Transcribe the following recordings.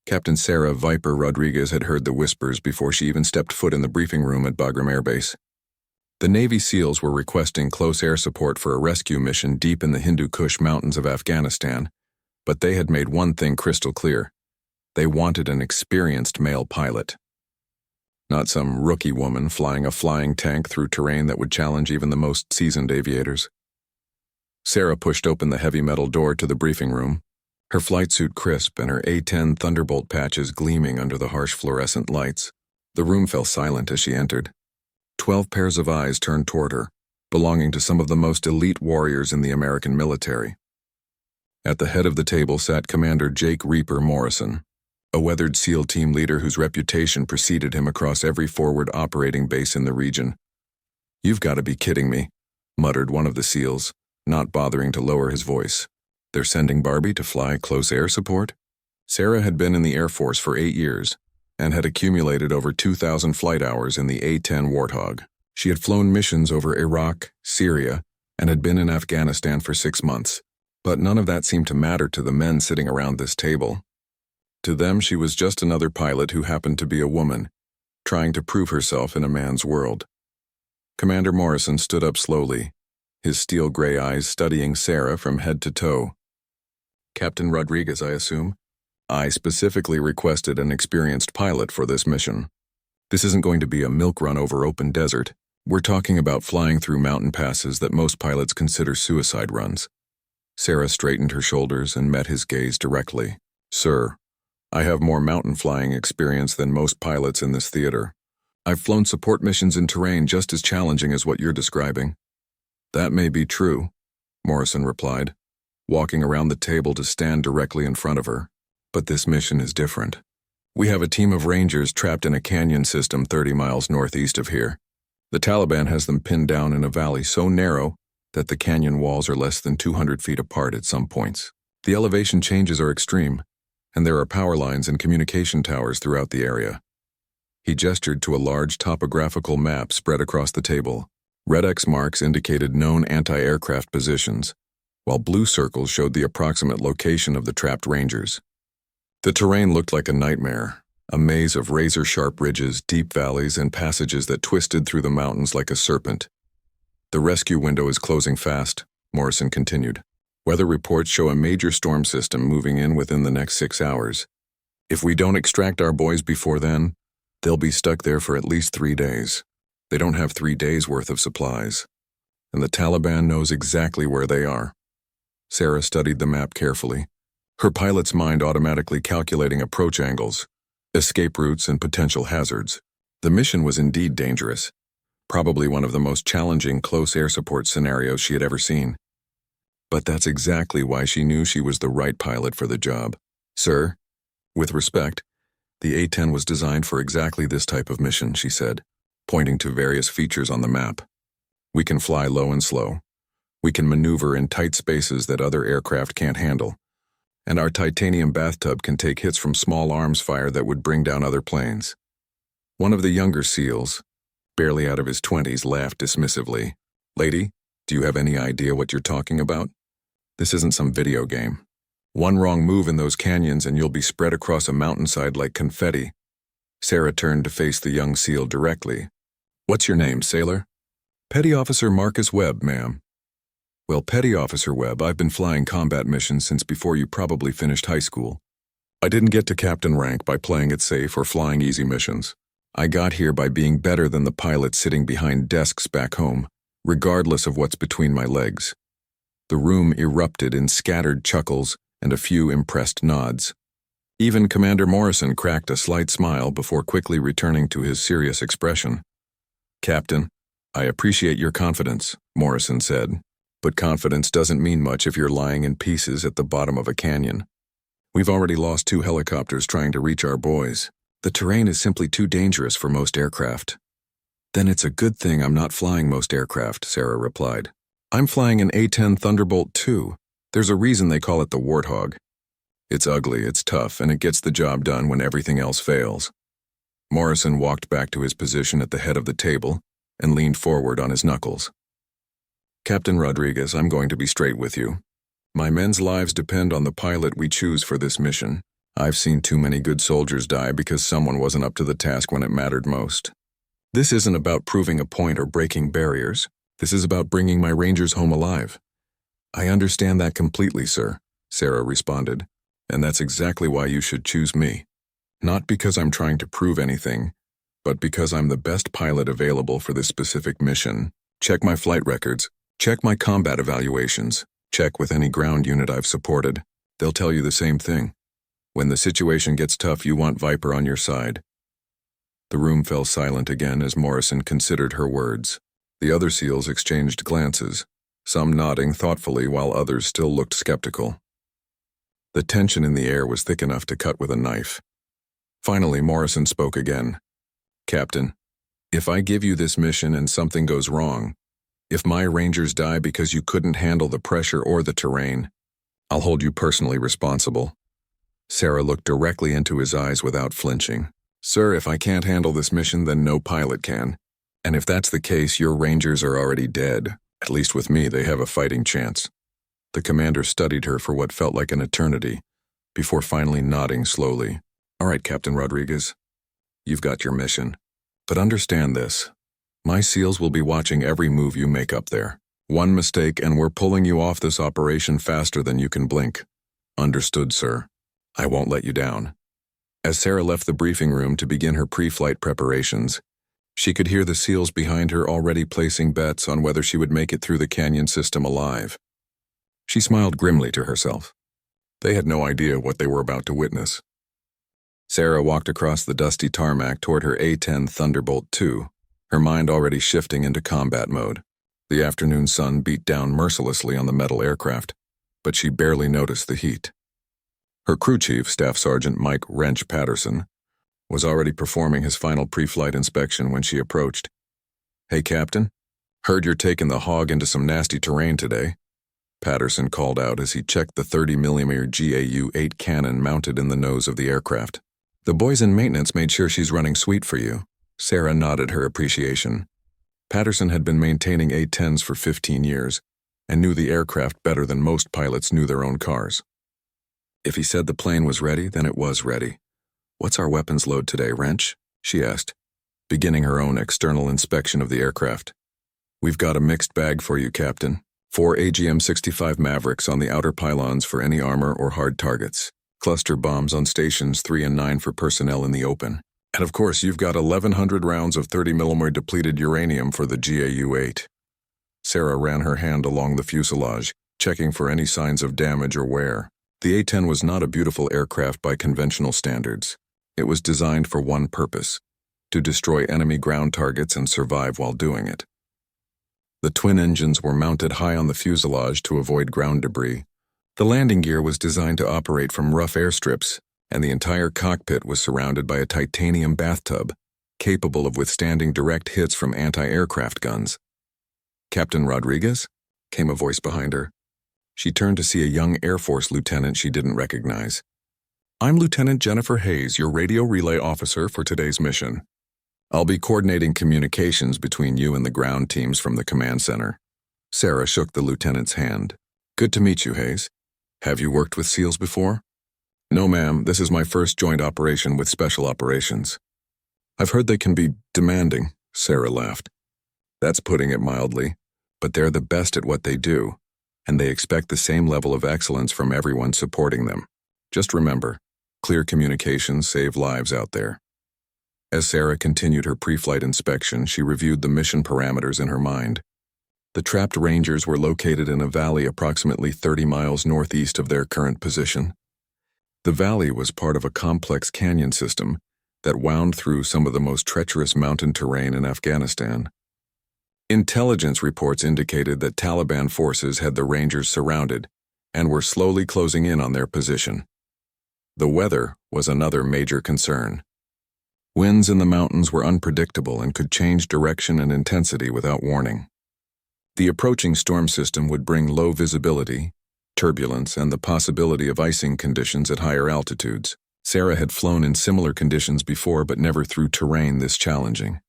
Captain Sarah Viper Rodriguez had heard the whispers before she even stepped foot in the briefing room at Bagram Air Base. The Navy SEALs were requesting close air support for a rescue mission deep in the Hindu Kush mountains of Afghanistan, but they had made one thing crystal clear. They wanted an experienced male pilot. Not some rookie woman flying a flying tank through terrain that would challenge even the most seasoned aviators. Sarah pushed open the heavy metal door to the briefing room, her flight suit crisp and her A-10 Thunderbolt patches gleaming under the harsh fluorescent lights. The room fell silent as she entered. 12 pairs of eyes turned toward her, belonging to some of the most elite warriors in the American military. At the head of the table sat Commander Jake Reaper Morrison, a weathered SEAL team leader whose reputation preceded him across every forward operating base in the region. "You've got to be kidding me," muttered one of the SEALs, not bothering to lower his voice. "They're sending Barbie to fly close air support?" Sarah had been in the Air Force for 8 years and had accumulated over 2,000 flight hours in the A-10 Warthog. She had flown missions over Iraq, Syria, and had been in Afghanistan for 6 months. But none of that seemed to matter to the men sitting around this table. To them, she was just another pilot who happened to be a woman, trying to prove herself in a man's world. Commander Morrison stood up slowly, his steel-gray eyes studying Sarah from head to toe. "Captain Rodriguez, I assume? I specifically requested an experienced pilot for this mission. This isn't going to be a milk run over open desert. We're talking about flying through mountain passes that most pilots consider suicide runs." Sarah straightened her shoulders and met his gaze directly. "Sir, I have more mountain flying experience than most pilots in this theater. I've flown support missions in terrain just as challenging as what you're describing." "That may be true," Morrison replied, walking around the table to stand directly in front of her. "But this mission is different. We have a team of Rangers trapped in a canyon system 30 miles northeast of here. The Taliban has them pinned down in a valley so narrow that the canyon walls are less than 200 feet apart at some points. The elevation changes are extreme, and there are power lines and communication towers throughout the area." He gestured to a large topographical map spread across the table. Red X marks indicated known anti-aircraft positions, while blue circles showed the approximate location of the trapped Rangers. The terrain looked like a nightmare, a maze of razor-sharp ridges, deep valleys, and passages that twisted through the mountains like a serpent. "The rescue window is closing fast," Morrison continued. "Weather reports show a major storm system moving in within the next 6 hours. If we don't extract our boys before then, they'll be stuck there for at least 3 days. They don't have 3 days' worth of supplies. And the Taliban knows exactly where they are." Sarah studied the map carefully, her pilot's mind automatically calculating approach angles, escape routes, and potential hazards. The mission was indeed dangerous, probably one of the most challenging close air support scenarios she had ever seen. But that's exactly why she knew she was the right pilot for the job. "Sir, with respect, the A-10 was designed for exactly this type of mission," she said, pointing to various features on the map. "We can fly low and slow. We can maneuver in tight spaces that other aircraft can't handle. And our titanium bathtub can take hits from small arms fire that would bring down other planes." One of the younger SEALs, barely out of his 20s, laughed dismissively. "Lady, do you have any idea what you're talking about? This isn't some video game. One wrong move in those canyons and you'll be spread across a mountainside like confetti." Sarah turned to face the young SEAL directly. "What's your name, sailor?" "Petty Officer Marcus Webb, ma'am." "Well, Petty Officer Webb, I've been flying combat missions since before you probably finished high school. I didn't get to captain rank by playing it safe or flying easy missions. I got here by being better than the pilots sitting behind desks back home, regardless of what's between my legs." The room erupted in scattered chuckles and a few impressed nods. Even Commander Morrison cracked a slight smile before quickly returning to his serious expression. "Captain, I appreciate your confidence," Morrison said, "but confidence doesn't mean much if you're lying in pieces at the bottom of a canyon. We've already lost 2 helicopters trying to reach our boys. The terrain is simply too dangerous for most aircraft." "Then it's a good thing I'm not flying most aircraft," Sarah replied. "I'm flying an A-10 Thunderbolt II. There's a reason they call it the Warthog. It's ugly, it's tough, and it gets the job done when everything else fails." Morrison walked back to his position at the head of the table and leaned forward on his knuckles. "Captain Rodriguez, I'm going to be straight with you. My men's lives depend on the pilot we choose for this mission. I've seen too many good soldiers die because someone wasn't up to the task when it mattered most. This isn't about proving a point or breaking barriers. This is about bringing my Rangers home alive. I understand that completely, sir, Sarah responded, and that's exactly why you should choose me. Not because I'm trying to prove anything, but because I'm the best pilot available for this specific mission. Check my flight records, check my combat evaluations, check with any ground unit I've supported. They'll tell you the same thing. When the situation gets tough, you want Viper on your side. The room fell silent again as Morrison considered her words. The other SEALs exchanged glances, some nodding thoughtfully while others still looked skeptical. The tension in the air was thick enough to cut with a knife. Finally, Morrison spoke again. Captain, if I give you this mission and something goes wrong, if my Rangers die because you couldn't handle the pressure or the terrain, I'll hold you personally responsible. Sarah looked directly into his eyes without flinching. Sir, if I can't handle this mission, then no pilot can. And if that's the case, your Rangers are already dead. At least with me, they have a fighting chance. The commander studied her for what felt like an eternity, before finally nodding slowly. All right, Captain Rodriguez, you've got your mission. But understand this. My SEALs will be watching every move you make up there. One mistake and we're pulling you off this operation faster than you can blink. Understood, sir. I won't let you down. As Sarah left the briefing room to begin her pre-flight preparations, she could hear the SEALs behind her already placing bets on whether she would make it through the canyon system alive. She smiled grimly to herself. They had no idea what they were about to witness. Sarah walked across the dusty tarmac toward her A-10 Thunderbolt II, her mind already shifting into combat mode. The afternoon sun beat down mercilessly on the metal aircraft, but she barely noticed the heat. Her crew chief, Staff Sergeant Mike "Wrench" Patterson, was already performing his final pre-flight inspection when she approached. Hey, Captain. Heard you're taking the hog into some nasty terrain today, Patterson called out as he checked the 30mm GAU-8 cannon mounted in the nose of the aircraft. The boys in maintenance made sure she's running sweet for you. Sarah nodded her appreciation. Patterson had been maintaining A-10s for 15 years and knew the aircraft better than most pilots knew their own cars. If he said the plane was ready, then it was ready. What's our weapons load today, Wrench? She asked, beginning her own external inspection of the aircraft. We've got a mixed bag for you, Captain. 4 AGM-65 Mavericks on the outer pylons for any armor or hard targets. Cluster bombs on stations 3 and 9 for personnel in the open. And of course, you've got 1,100 rounds of 30mm depleted uranium for the GAU-8. Sarah ran her hand along the fuselage, checking for any signs of damage or wear. The A-10 was not a beautiful aircraft by conventional standards. It was designed for one purpose: to destroy enemy ground targets and survive while doing it. The twin engines were mounted high on the fuselage to avoid ground debris. The landing gear was designed to operate from rough airstrips, and the entire cockpit was surrounded by a titanium bathtub, capable of withstanding direct hits from anti-aircraft guns. Captain Rodriguez? Came a voice behind her. She turned to see a young Air Force lieutenant she didn't recognize. I'm Lieutenant Jennifer Hayes, your radio relay officer for today's mission. I'll be coordinating communications between you and the ground teams from the command center. Sarah shook the lieutenant's hand. Good to meet you, Hayes. Have you worked with SEALs before? No, ma'am. This is my first joint operation with Special Operations. I've heard they can be demanding, Sarah laughed. That's putting it mildly, but they're the best at what they do, and they expect the same level of excellence from everyone supporting them. Just remember, clear communications save lives out there. As Sarah continued her pre-flight inspection, she reviewed the mission parameters in her mind. The trapped Rangers were located in a valley approximately 30 miles northeast of their current position. The valley was part of a complex canyon system that wound through some of the most treacherous mountain terrain in Afghanistan. Intelligence reports indicated that Taliban forces had the Rangers surrounded and were slowly closing in on their position. The weather was another major concern. Winds in the mountains were unpredictable and could change direction and intensity without warning. The approaching storm system would bring low visibility, turbulence, and the possibility of icing conditions at higher altitudes. Sarah had flown in similar conditions before, but never through terrain this challenging.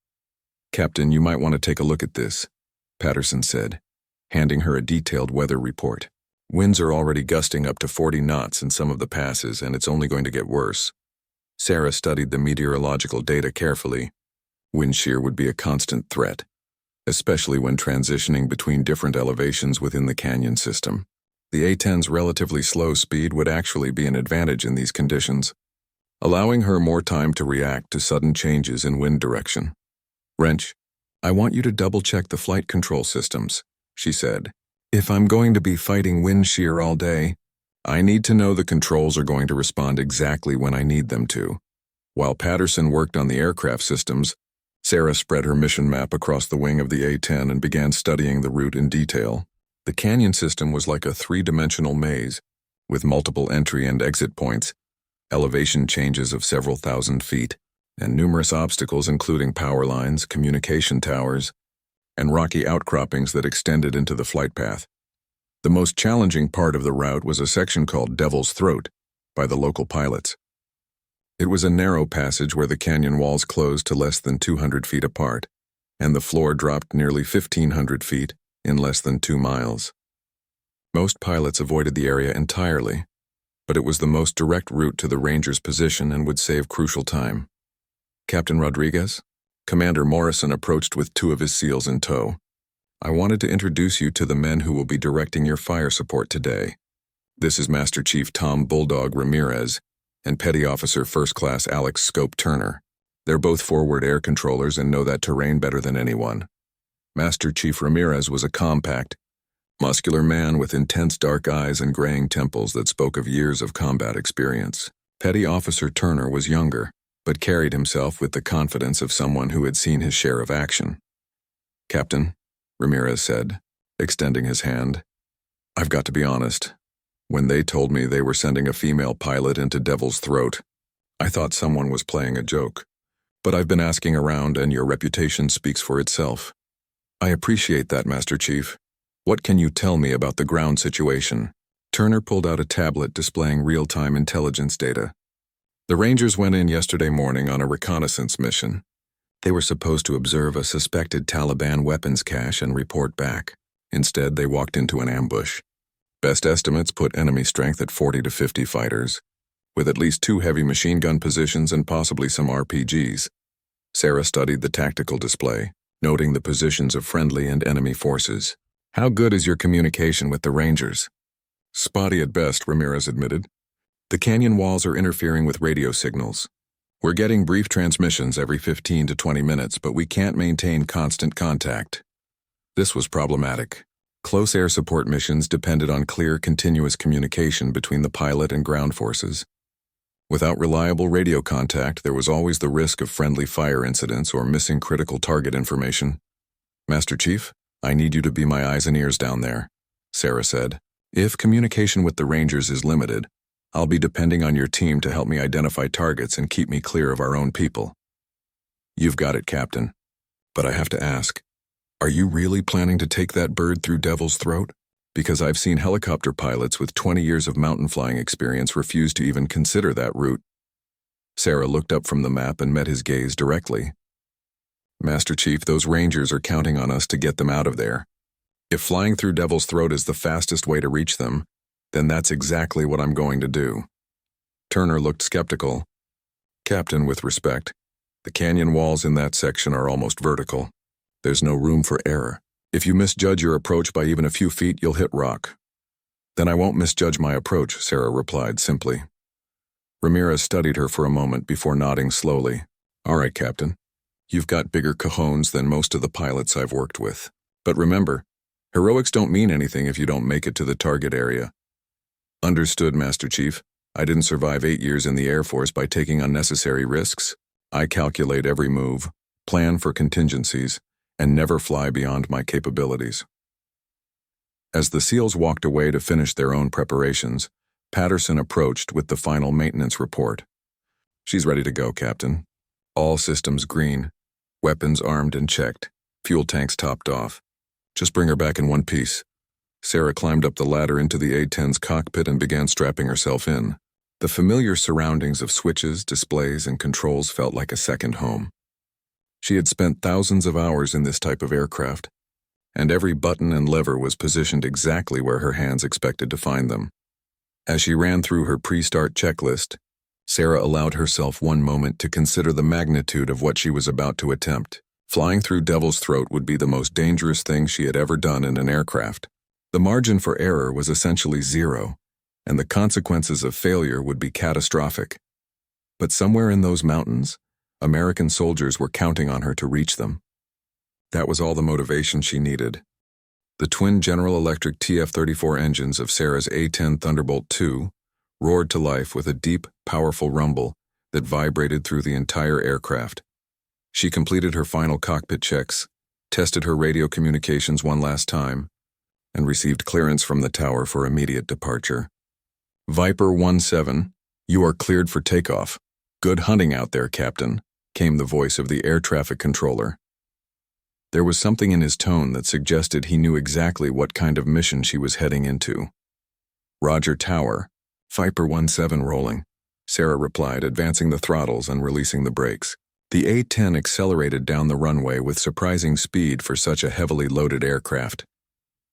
Captain, you might want to take a look at this, Patterson said, handing her a detailed weather report. Winds are already gusting up to 40 knots in some of the passes, and it's only going to get worse. Sarah studied the meteorological data carefully. Wind shear would be a constant threat, especially when transitioning between different elevations within the canyon system. The A-10's relatively slow speed would actually be an advantage in these conditions, allowing her more time to react to sudden changes in wind direction. "Wrench, I want you to double-check the flight control systems," she said. "If I'm going to be fighting wind shear all day, I need to know the controls are going to respond exactly when I need them to." While Patterson worked on the aircraft systems, Sarah spread her mission map across the wing of the A-10 and began studying the route in detail. The canyon system was like a three-dimensional maze, with multiple entry and exit points, elevation changes of several thousand feet, and numerous obstacles including power lines, communication towers, and rocky outcroppings that extended into the flight path. The most challenging part of the route was a section called Devil's Throat by the local pilots. It was a narrow passage where the canyon walls closed to less than 200 feet apart, and the floor dropped nearly 1,500 feet in less than 2 miles. Most pilots avoided the area entirely, but it was the most direct route to the Rangers' position and would save crucial time. "Captain Rodriguez?" Commander Morrison approached with 2 of his SEALs in tow. "I wanted to introduce you to the men who will be directing your fire support today. This is Master Chief Tom Bulldog Ramirez and Petty Officer First Class Alex Scope Turner. They're both forward air controllers and know that terrain better than anyone." Master Chief Ramirez was a compact, muscular man with intense dark eyes and graying temples that spoke of years of combat experience. Petty Officer Turner was younger, but carried himself with the confidence of someone who had seen his share of action. "Captain," Ramirez said, extending his hand, "I've got to be honest. When they told me they were sending a female pilot into Devil's Throat, I thought someone was playing a joke. But I've been asking around, and your reputation speaks for itself." "I appreciate that, Master Chief. What can you tell me about the ground situation?" Turner pulled out a tablet displaying real-time intelligence data. "The Rangers went in yesterday morning on a reconnaissance mission. They were supposed to observe a suspected Taliban weapons cache and report back. Instead, they walked into an ambush. Best estimates put enemy strength at 40 to 50 fighters, with at least 2 heavy machine gun positions and possibly some RPGs. Sarah studied the tactical display, noting the positions of friendly and enemy forces. "How good is your communication with the Rangers?" "Spotty at best," Ramirez admitted. "The canyon walls are interfering with radio signals. We're getting brief transmissions every 15 to 20 minutes, but we can't maintain constant contact." This was problematic. Close air support missions depended on clear, continuous communication between the pilot and ground forces. Without reliable radio contact, there was always the risk of friendly fire incidents or missing critical target information. "Master Chief, I need you to be my eyes and ears down there," Sarah said. "If communication with the Rangers is limited, I'll be depending on your team to help me identify targets and keep me clear of our own people." "You've got it, Captain. But I have to ask, are you really planning to take that bird through Devil's Throat? Because I've seen helicopter pilots with 20 years of mountain flying experience refuse to even consider that route." Sarah looked up from the map and met his gaze directly. "Master Chief, those Rangers are counting on us to get them out of there. If flying through Devil's Throat is the fastest way to reach them, then that's exactly what I'm going to do." Turner looked skeptical. "Captain, with respect, the canyon walls in that section are almost vertical. There's no room for error. If you misjudge your approach by even a few feet, you'll hit rock." "Then I won't misjudge my approach," Sarah replied simply. Ramirez studied her for a moment before nodding slowly. "All right, Captain. You've got bigger cojones than most of the pilots I've worked with. But remember, heroics don't mean anything if you don't make it to the target area." "Understood, Master Chief. I didn't survive 8 years in the Air Force by taking unnecessary risks. I calculate every move, plan for contingencies, and never fly beyond my capabilities." As the SEALs walked away to finish their own preparations, Patterson approached with the final maintenance report. "She's ready to go, Captain. All systems green, weapons armed and checked, fuel tanks topped off. Just bring her back in one piece." Sarah climbed up the ladder into the A-10's cockpit and began strapping herself in. The familiar surroundings of switches, displays, and controls felt like a second home. She had spent thousands of hours in this type of aircraft, and every button and lever was positioned exactly where her hands expected to find them. As she ran through her pre-start checklist, Sarah allowed herself one moment to consider the magnitude of what she was about to attempt. Flying through Devil's Throat would be the most dangerous thing she had ever done in an aircraft. The margin for error was essentially zero, and the consequences of failure would be catastrophic. But somewhere in those mountains, American soldiers were counting on her to reach them. That was all the motivation she needed. The twin General Electric TF-34 engines of Sarah's A-10 Thunderbolt II roared to life with a deep, powerful rumble that vibrated through the entire aircraft. She completed her final cockpit checks, tested her radio communications one last time, and received clearance from the tower for immediate departure. Viper 17, you are cleared for takeoff. Good hunting out there, Captain, came the voice of the air traffic controller. There was something in his tone that suggested he knew exactly what kind of mission she was heading into. Roger, Tower. Viper 17 rolling, Sarah replied, advancing the throttles and releasing the brakes. The A-10 accelerated down the runway with surprising speed for such a heavily loaded aircraft.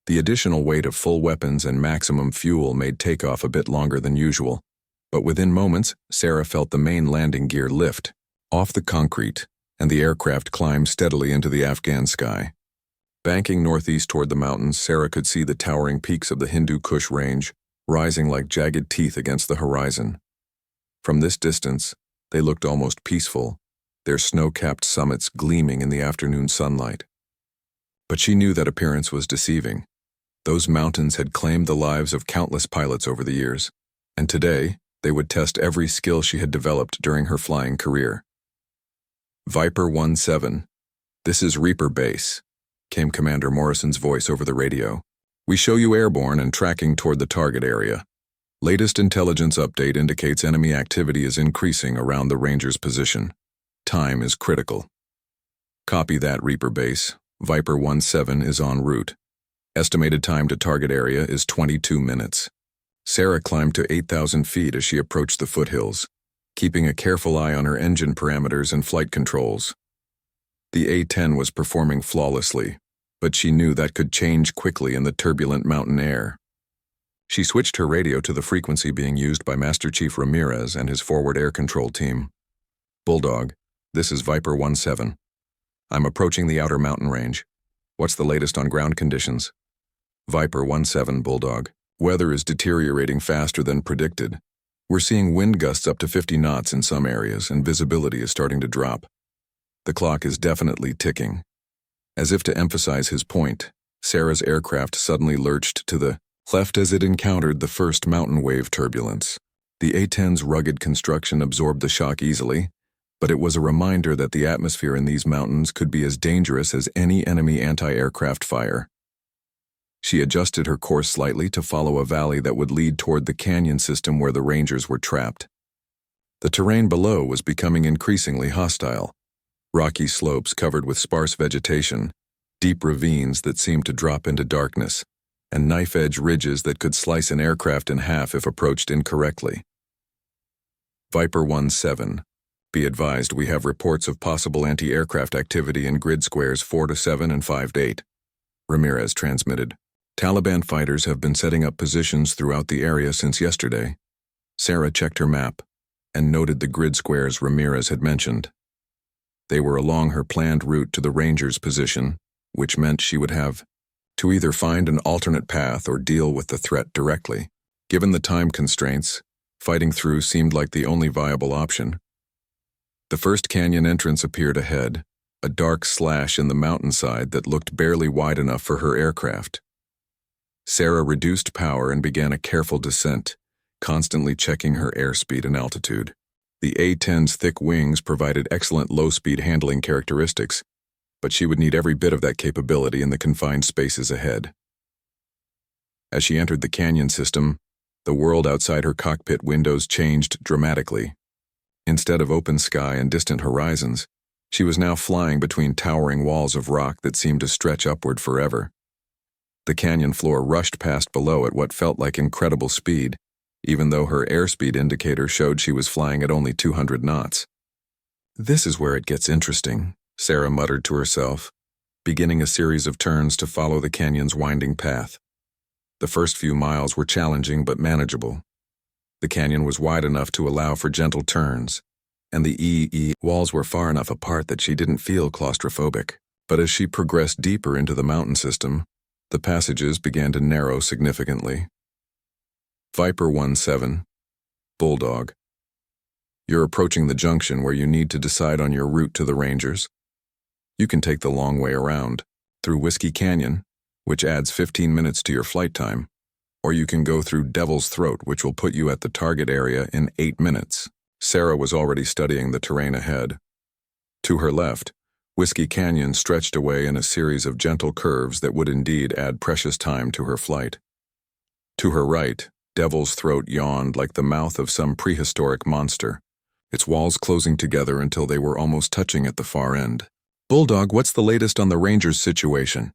The additional weight of full weapons and maximum fuel made takeoff a bit longer than usual, but within moments, Sarah felt the main landing gear lift off the concrete, and the aircraft climbed steadily into the Afghan sky. Banking northeast toward the mountains, Sarah could see the towering peaks of the Hindu Kush range, rising like jagged teeth against the horizon. From this distance, they looked almost peaceful, their snow-capped summits gleaming in the afternoon sunlight. But she knew that appearance was deceiving. Those mountains had claimed the lives of countless pilots over the years, and today they would test every skill she had developed during her flying career. Viper 17, this is Reaper Base, came Commander Morrison's voice over the radio. We show you airborne and tracking toward the target area. Latest intelligence update indicates enemy activity is increasing around the Ranger's position. Time is critical. Copy that, Reaper Base. Viper 17 is en route. Estimated time to target area is 22 minutes. Sarah climbed to 8,000 feet as she approached the foothills, keeping a careful eye on her engine parameters and flight controls. The A-10 was performing flawlessly, but she knew that could change quickly in the turbulent mountain air. She switched her radio to the frequency being used by Master Chief Ramirez and his forward air control team. Bulldog, this is Viper 17. I'm approaching the outer mountain range. What's the latest on ground conditions? Viper 17, Bulldog. Weather is deteriorating faster than predicted. We're seeing wind gusts up to 50 knots in some areas, and visibility is starting to drop. The clock is definitely ticking. As if to emphasize his point, Sarah's aircraft suddenly lurched to the left as it encountered the first mountain wave turbulence. The A-10's rugged construction absorbed the shock easily, but it was a reminder that the atmosphere in these mountains could be as dangerous as any enemy anti-aircraft fire. She adjusted her course slightly to follow a valley that would lead toward the canyon system where the Rangers were trapped. The terrain below was becoming increasingly hostile. Rocky slopes covered with sparse vegetation, deep ravines that seemed to drop into darkness, and knife-edge ridges that could slice an aircraft in half if approached incorrectly. Viper 17, be advised we have reports of possible anti-aircraft activity in grid squares 4 to 7 and 5 to 8. Ramirez transmitted. Taliban fighters have been setting up positions throughout the area since yesterday. Sarah checked her map and noted the grid squares Ramirez had mentioned. They were along her planned route to the Ranger's position, which meant she would have to either find an alternate path or deal with the threat directly. Given the time constraints, fighting through seemed like the only viable option. The first canyon entrance appeared ahead, a dark slash in the mountainside that looked barely wide enough for her aircraft. Sarah reduced power and began a careful descent, constantly checking her airspeed and altitude. The A-10's thick wings provided excellent low-speed handling characteristics, but she would need every bit of that capability in the confined spaces ahead. As she entered the canyon system, the world outside her cockpit windows changed dramatically. Instead of open sky and distant horizons, she was now flying between towering walls of rock that seemed to stretch upward forever. The canyon floor rushed past below at what felt like incredible speed, even though her airspeed indicator showed she was flying at only 200 knots. This is where it gets interesting, Sarah muttered to herself, beginning a series of turns to follow the canyon's winding path. The first few miles were challenging but manageable. The canyon was wide enough to allow for gentle turns, and the walls were far enough apart that she didn't feel claustrophobic. But as she progressed deeper into the mountain system, the passages began to narrow significantly. Viper 17, Bulldog. You're approaching the junction where you need to decide on your route to the Rangers. You can take the long way around, through Whiskey Canyon, which adds 15 minutes to your flight time, or you can go through Devil's Throat, which will put you at the target area in 8 minutes. Sarah was already studying the terrain ahead. To her left, Whiskey Canyon stretched away in a series of gentle curves that would indeed add precious time to her flight. To her right, Devil's Throat yawned like the mouth of some prehistoric monster, its walls closing together until they were almost touching at the far end. Bulldog, what's the latest on the Rangers' situation?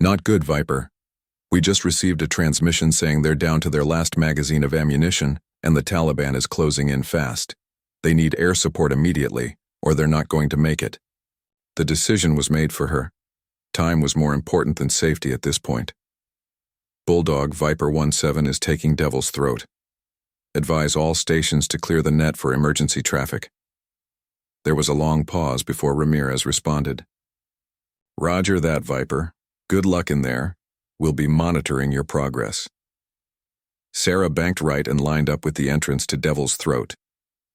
Not good, Viper. We just received a transmission saying they're down to their last magazine of ammunition, and the Taliban is closing in fast. They need air support immediately, or they're not going to make it. The decision was made for her. Time was more important than safety at this point. Bulldog, Viper 17 is taking Devil's Throat. Advise all stations to clear the net for emergency traffic. There was a long pause before Ramirez responded. Roger that, Viper. Good luck in there. We'll be monitoring your progress. Sarah banked right and lined up with the entrance to Devil's Throat.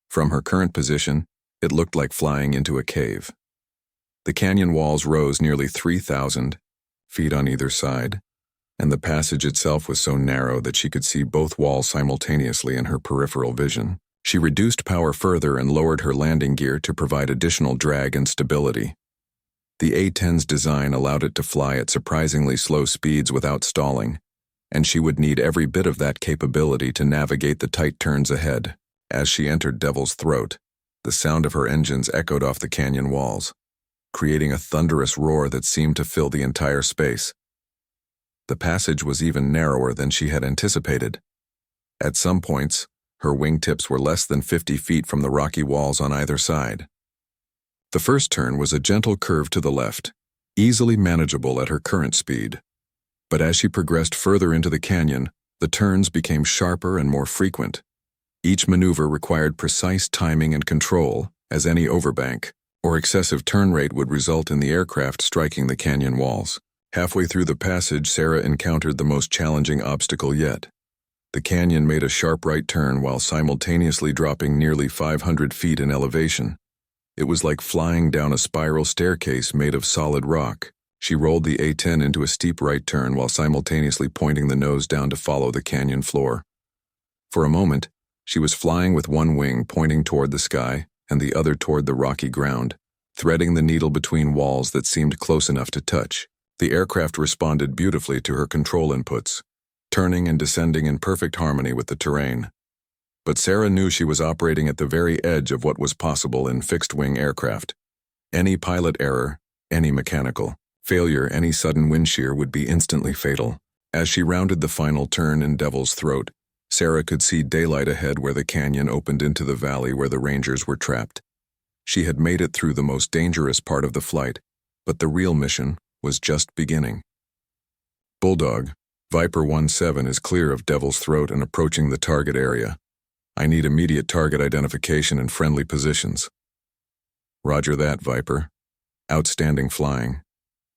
From her current position, it looked like flying into a cave. The canyon walls rose nearly 3,000 feet on either side, and the passage itself was so narrow that she could see both walls simultaneously in her peripheral vision. She reduced power further and lowered her landing gear to provide additional drag and stability. The A-10's design allowed it to fly at surprisingly slow speeds without stalling, and she would need every bit of that capability to navigate the tight turns ahead. As she entered Devil's Throat, the sound of her engines echoed off the canyon walls, creating a thunderous roar that seemed to fill the entire space. The passage was even narrower than she had anticipated. At some points, her wingtips were less than 50 feet from the rocky walls on either side. The first turn was a gentle curve to the left, easily manageable at her current speed. But as she progressed further into the canyon, the turns became sharper and more frequent. Each maneuver required precise timing and control, as any overbank or excessive turn rate would result in the aircraft striking the canyon walls. Halfway through the passage, Sarah encountered the most challenging obstacle yet. The canyon made a sharp right turn while simultaneously dropping nearly 500 feet in elevation. It was like flying down a spiral staircase made of solid rock. She rolled the A-10 into a steep right turn while simultaneously pointing the nose down to follow the canyon floor. For a moment, she was flying with one wing pointing toward the sky and the other toward the rocky ground, threading the needle between walls that seemed close enough to touch. The aircraft responded beautifully to her control inputs, turning and descending in perfect harmony with the terrain. But Sarah knew she was operating at the very edge of what was possible in fixed-wing aircraft. Any pilot error, any mechanical failure, any sudden wind shear would be instantly fatal. As she rounded the final turn in Devil's Throat, Sarah could see daylight ahead where the canyon opened into the valley where the Rangers were trapped. She had made it through the most dangerous part of the flight, but the real mission was just beginning. Bulldog, Viper 17 is clear of Devil's Throat and approaching the target area. I need immediate target identification and friendly positions. Roger that, Viper. Outstanding flying.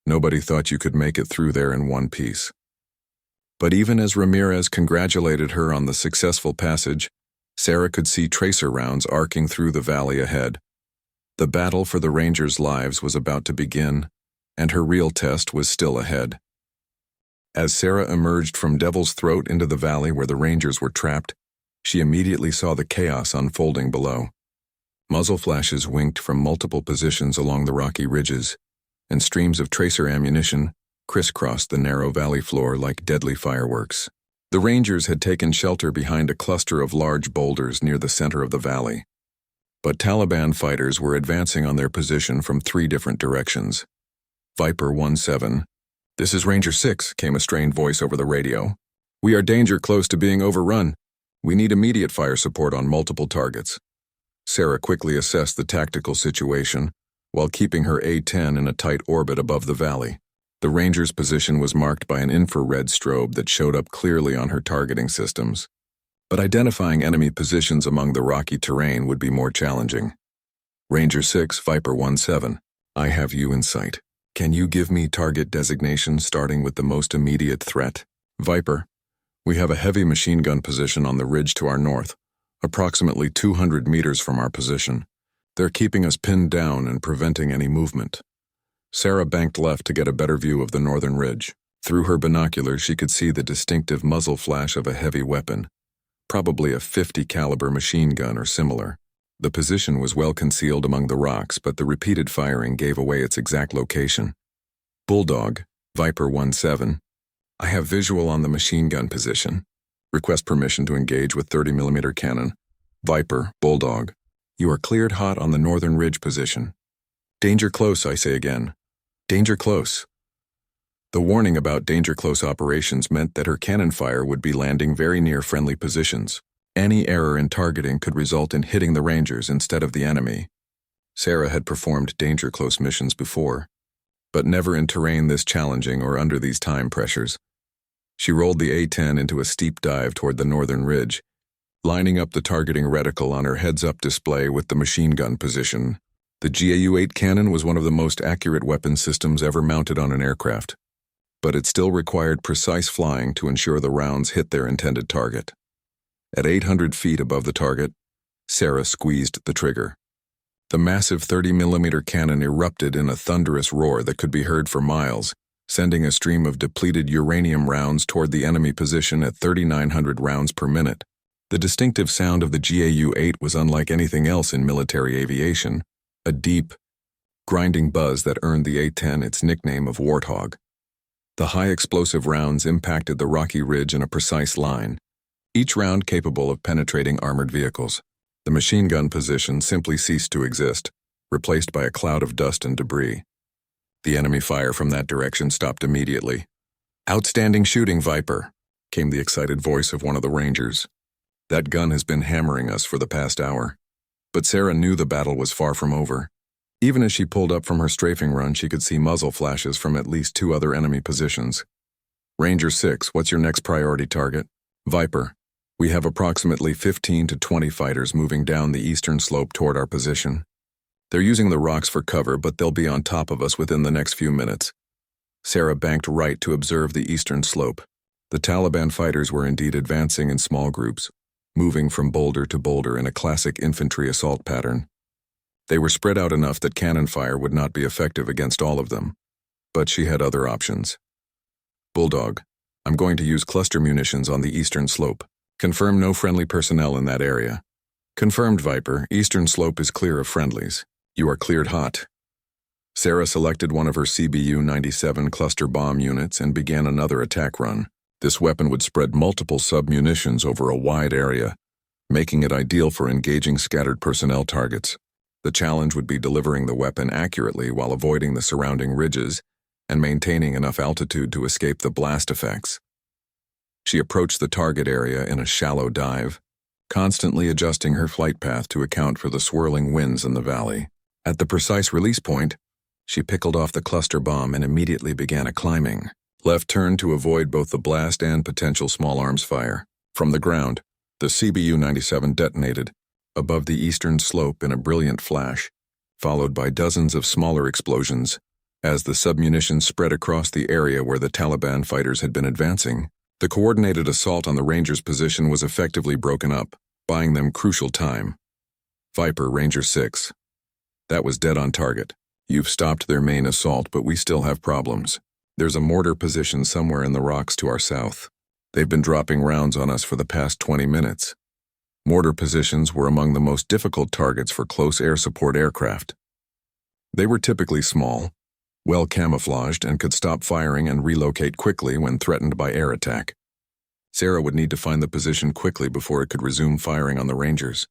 Nobody thought you could make it through there in one piece. But even as Ramirez congratulated her on the successful passage, Sarah could see tracer rounds arcing through the valley ahead. The battle for the Rangers' lives was about to begin, and her real test was still ahead. As Sarah emerged from Devil's Throat into the valley where the Rangers were trapped, she immediately saw the chaos unfolding below. Muzzle flashes winked from multiple positions along the rocky ridges, and streams of tracer ammunition crisscrossed the narrow valley floor like deadly fireworks. The Rangers had taken shelter behind a cluster of large boulders near the center of the valley. But Taliban fighters were advancing on their position from 3 different directions. Viper 17. This is Ranger 6, came a strained voice over the radio. We are danger close to being overrun. We need immediate fire support on multiple targets. Sarah quickly assessed the tactical situation, while keeping her A-10 in a tight orbit above the valley. The Ranger's position was marked by an infrared strobe that showed up clearly on her targeting systems. But identifying enemy positions among the rocky terrain would be more challenging. Ranger 6, Viper 17. I have you in sight. Can you give me target designation starting with the most immediate threat? Viper, we have a heavy machine gun position on the ridge to our north, approximately 200 meters from our position. They're keeping us pinned down and preventing any movement. Sarah banked left to get a better view of the northern ridge. Through her binoculars, she could see the distinctive muzzle flash of a heavy weapon, probably a .50 caliber machine gun or similar. The position was well concealed among the rocks, but the repeated firing gave away its exact location. Bulldog, Viper 17. I have visual on the machine gun position. Request permission to engage with 30mm cannon. Viper, Bulldog. You are cleared hot on the northern ridge position. Danger close, I say again. Danger close. The warning about danger close operations meant that her cannon fire would be landing very near friendly positions. Any error in targeting could result in hitting the Rangers instead of the enemy. Sarah had performed danger close missions before, but never in terrain this challenging or under these time pressures. She rolled the A-10 into a steep dive toward the northern ridge, lining up the targeting reticle on her heads-up display with the machine gun position. The GAU-8 cannon was one of the most accurate weapon systems ever mounted on an aircraft, but it still required precise flying to ensure the rounds hit their intended target. At 800 feet above the target, Sarah squeezed the trigger. The massive 30mm cannon erupted in a thunderous roar that could be heard for miles, sending a stream of depleted uranium rounds toward the enemy position at 3,900 rounds per minute. The distinctive sound of the GAU-8 was unlike anything else in military aviation, a deep, grinding buzz that earned the A-10 its nickname of Warthog. The high explosive rounds impacted the rocky ridge in a precise line, each round capable of penetrating armored vehicles. The machine gun position simply ceased to exist, replaced by a cloud of dust and debris. The enemy fire from that direction stopped immediately. Outstanding shooting, Viper, came the excited voice of one of the Rangers. That gun has been hammering us for the past hour. But Sarah knew the battle was far from over. Even as she pulled up from her strafing run, she could see muzzle flashes from at least 2 other enemy positions. Ranger 6, what's your next priority target? Viper, we have approximately 15 to 20 fighters moving down the eastern slope toward our position. They're using the rocks for cover, but they'll be on top of us within the next few minutes. Sarah banked right to observe the eastern slope. The Taliban fighters were indeed advancing in small groups, moving from boulder to boulder in a classic infantry assault pattern. They were spread out enough that cannon fire would not be effective against all of them, but she had other options. Bulldog, I'm going to use cluster munitions on the eastern slope. Confirm no friendly personnel in that area. Confirmed, Viper. Eastern slope is clear of friendlies. You are cleared hot. Sarah selected one of her CBU-97 cluster bomb units and began another attack run. This weapon would spread multiple sub-munitions over a wide area, making it ideal for engaging scattered personnel targets. The challenge would be delivering the weapon accurately while avoiding the surrounding ridges and maintaining enough altitude to escape the blast effects. She approached the target area in a shallow dive, constantly adjusting her flight path to account for the swirling winds in the valley. At the precise release point, she pickled off the cluster bomb and immediately began a climbing. Left turn to avoid both the blast and potential small arms fire. From the ground, the CBU-97 detonated above the eastern slope in a brilliant flash, followed by dozens of smaller explosions. As the submunitions spread across the area where the Taliban fighters had been advancing, the coordinated assault on the Rangers' position was effectively broken up, buying them crucial time. Viper, Ranger 6. That was dead on target. You've stopped their main assault, but we still have problems. There's a mortar position somewhere in the rocks to our south. They've been dropping rounds on us for the past 20 minutes. Mortar positions were among the most difficult targets for close air support aircraft. They were typically small, well camouflaged, and could stop firing and relocate quickly when threatened by air attack. Sarah would need to find the position quickly before it could resume firing on the Rangers.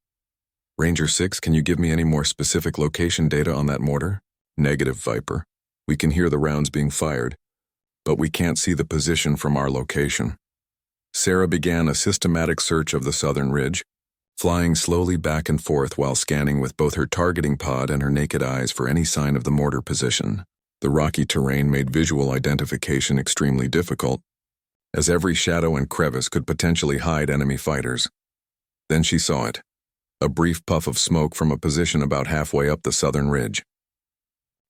Ranger 6, can you give me any more specific location data on that mortar? Negative, Viper. We can hear the rounds being fired, but we can't see the position from our location. Sarah began a systematic search of the southern ridge, flying slowly back and forth while scanning with both her targeting pod and her naked eyes for any sign of the mortar position. The rocky terrain made visual identification extremely difficult, as every shadow and crevice could potentially hide enemy fighters. Then she saw it, a brief puff of smoke from a position about halfway up the southern ridge.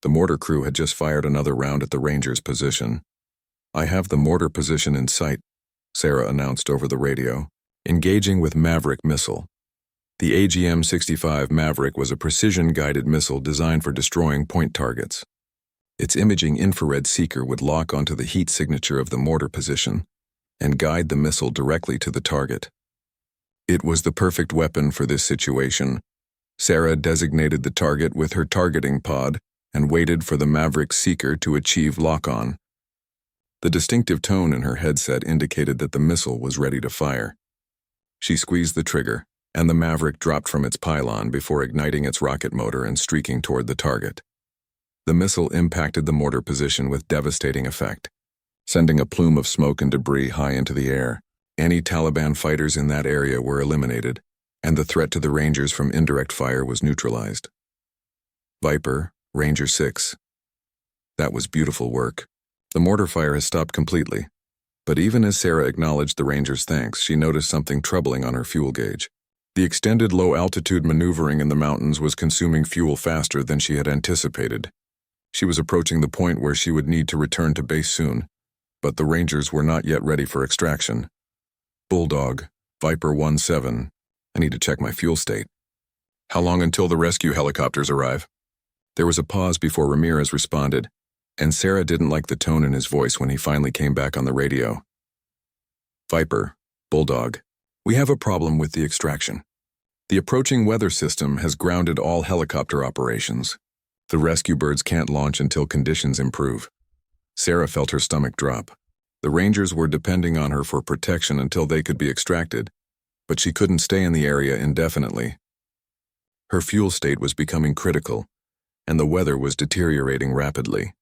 The mortar crew had just fired another round at the Rangers' position. "I have the mortar position in sight," Sarah announced over the radio, engaging with Maverick missile. The AGM-65 Maverick was a precision-guided missile designed for destroying point targets. Its imaging infrared seeker would lock onto the heat signature of the mortar position and guide the missile directly to the target. It was the perfect weapon for this situation. Sarah designated the target with her targeting pod and waited for the Maverick seeker to achieve lock-on. The distinctive tone in her headset indicated that the missile was ready to fire. She squeezed the trigger, and the Maverick dropped from its pylon before igniting its rocket motor and streaking toward the target. The missile impacted the mortar position with devastating effect, sending a plume of smoke and debris high into the air. Any Taliban fighters in that area were eliminated, and the threat to the Rangers from indirect fire was neutralized. Viper, Ranger 6. That was beautiful work. The mortar fire has stopped completely, but even as Sarah acknowledged the Rangers' thanks, she noticed something troubling on her fuel gauge. The extended low-altitude maneuvering in the mountains was consuming fuel faster than she had anticipated. She was approaching the point where she would need to return to base soon, but the Rangers were not yet ready for extraction. "Bulldog, Viper 17. I need to check my fuel state." "How long until the rescue helicopters arrive?" There was a pause before Ramirez responded, and Sarah didn't like the tone in his voice when he finally came back on the radio. "Viper, Bulldog, we have a problem with the extraction. The approaching weather system has grounded all helicopter operations. The rescue birds can't launch until conditions improve." Sarah felt her stomach drop. The Rangers were depending on her for protection until they could be extracted, but she couldn't stay in the area indefinitely. Her fuel state was becoming critical, and the weather was deteriorating rapidly.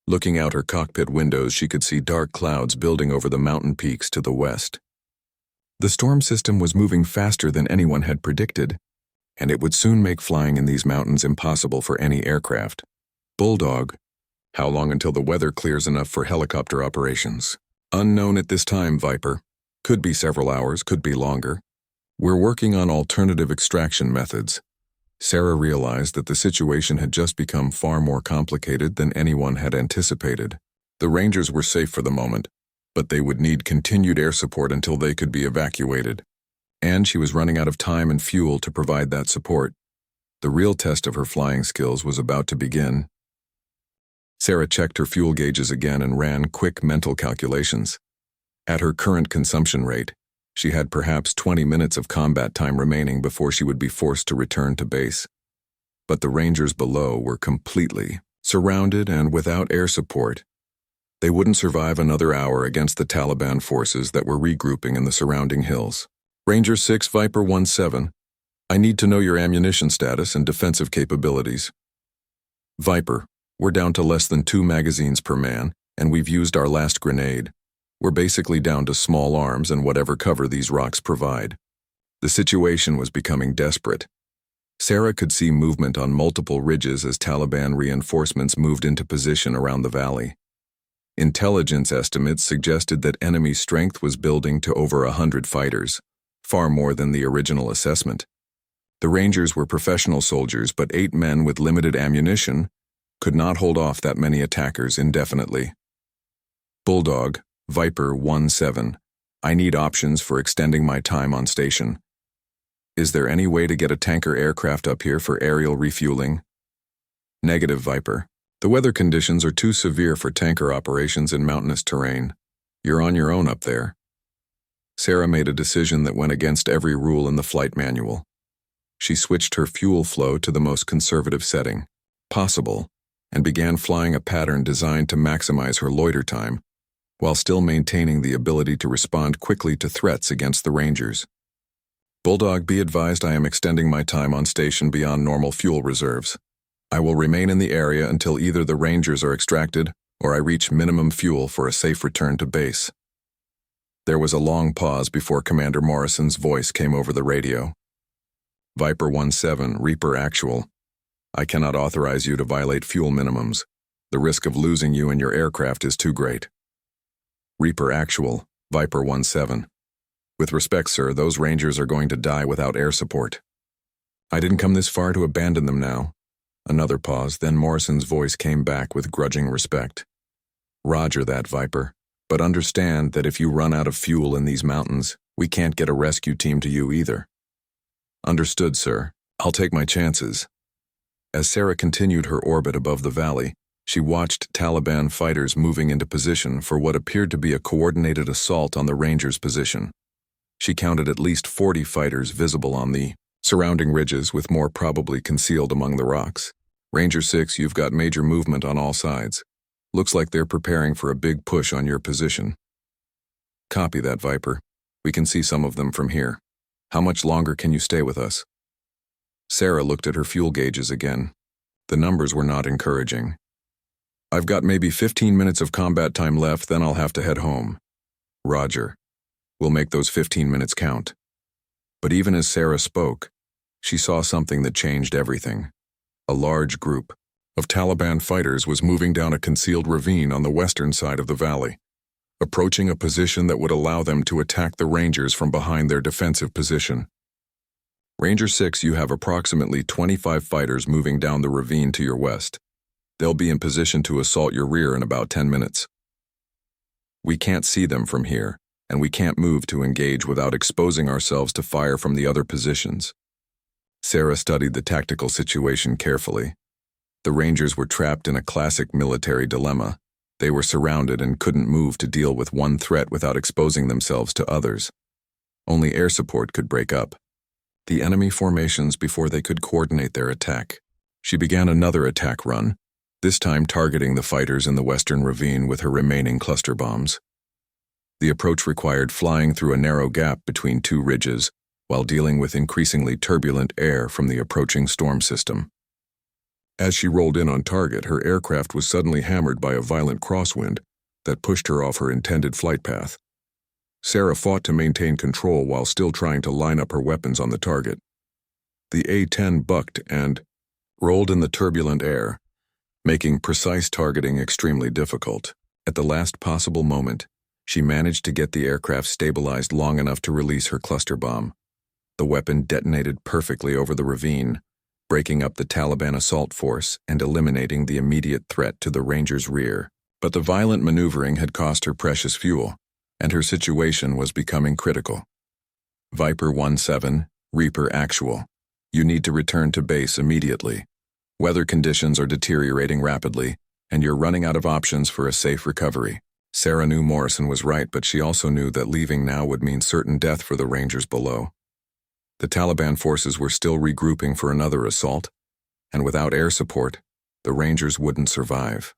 Looking out her cockpit windows, she could see dark clouds building over the mountain peaks to the west. The storm system was moving faster than anyone had predicted, and it would soon make flying in these mountains impossible for any aircraft. "Bulldog, how long until the weather clears enough for helicopter operations?" "Unknown at this time, Viper. Could be several hours, could be longer. We're working on alternative extraction methods." Sarah realized that the situation had just become far more complicated than anyone had anticipated. The Rangers were safe for the moment, but they would need continued air support until they could be evacuated. And she was running out of time and fuel to provide that support. The real test of her flying skills was about to begin. Sarah checked her fuel gauges again and ran quick mental calculations. At her current consumption rate, she had perhaps 20 minutes of combat time remaining before she would be forced to return to base. But the Rangers below were completely surrounded and without air support. They wouldn't survive another hour against the Taliban forces that were regrouping in the surrounding hills. "Ranger 6, Viper 17. I need to know your ammunition status and defensive capabilities." "Viper, we're down to less than 2 magazines per man, and we've used our last grenade. We're basically down to small arms and whatever cover these rocks provide." The situation was becoming desperate. Sarah could see movement on multiple ridges as Taliban reinforcements moved into position around the valley. Intelligence estimates suggested that enemy strength was building to over 100 fighters, far more than the original assessment. The Rangers were professional soldiers, but 8 men with limited ammunition could not hold off that many attackers indefinitely. "Bulldog, Viper 17. I need options for extending my time on station. Is there any way to get a tanker aircraft up here for aerial refueling?" "Negative, Viper. The weather conditions are too severe for tanker operations in mountainous terrain. You're on your own up there." Sarah made a decision that went against every rule in the flight manual. She switched her fuel flow to the most conservative setting possible and began flying a pattern designed to maximize her loiter time, while still maintaining the ability to respond quickly to threats against the Rangers. "Bulldog, be advised I am extending my time on station beyond normal fuel reserves. I will remain in the area until either the Rangers are extracted or I reach minimum fuel for a safe return to base." There was a long pause before Commander Morrison's voice came over the radio. Viper 17, Reaper Actual. I cannot authorize you to violate fuel minimums. The risk of losing you and your aircraft is too great. Reaper Actual, Viper 17. With respect, sir, those Rangers are going to die without air support. I didn't come this far to abandon them now. Another pause, then Morrison's voice came back with grudging respect. Roger that, Viper. But understand that if you run out of fuel in these mountains, we can't get a rescue team to you either. Understood, sir. I'll take my chances. As Sarah continued her orbit above the valley, she watched Taliban fighters moving into position for what appeared to be a coordinated assault on the Rangers' position. She counted at least 40 fighters visible on the surrounding ridges, with more probably concealed among the rocks. Ranger 6, you've got major movement on all sides. Looks like they're preparing for a big push on your position. Copy that, Viper. We can see some of them from here. How much longer can you stay with us? Sarah looked at her fuel gauges again. The numbers were not encouraging. I've got maybe 15 minutes of combat time left, then I'll have to head home. Roger. We'll make those 15 minutes count. But even as Sarah spoke, she saw something that changed everything. A large group of Taliban fighters was moving down a concealed ravine on the western side of the valley, approaching a position that would allow them to attack the Rangers from behind their defensive position. Ranger 6, you have approximately 25 fighters moving down the ravine to your west. They'll be in position to assault your rear in about 10 minutes. We can't see them from here, and we can't move to engage without exposing ourselves to fire from the other positions. Sarah studied the tactical situation carefully. The Rangers were trapped in a classic military dilemma. They were surrounded and couldn't move to deal with one threat without exposing themselves to others. Only air support could break up the enemy formations before they could coordinate their attack. She began another attack run, this time targeting the fighters in the western ravine with her remaining cluster bombs. The approach required flying through a narrow gap between two ridges while dealing with increasingly turbulent air from the approaching storm system. As she rolled in on target, her aircraft was suddenly hammered by a violent crosswind that pushed her off her intended flight path. Sarah fought to maintain control while still trying to line up her weapons on the target. The A-10 bucked and rolled in the turbulent air, making precise targeting extremely difficult. At the last possible moment, she managed to get the aircraft stabilized long enough to release her cluster bomb. The weapon detonated perfectly over the ravine, breaking up the Taliban assault force and eliminating the immediate threat to the Rangers' rear. But the violent maneuvering had cost her precious fuel, and her situation was becoming critical. Viper 17, Reaper Actual. You need to return to base immediately. Weather conditions are deteriorating rapidly, and you're running out of options for a safe recovery. Sarah knew Morrison was right, but she also knew that leaving now would mean certain death for the Rangers below. The Taliban forces were still regrouping for another assault, and without air support, the Rangers wouldn't survive.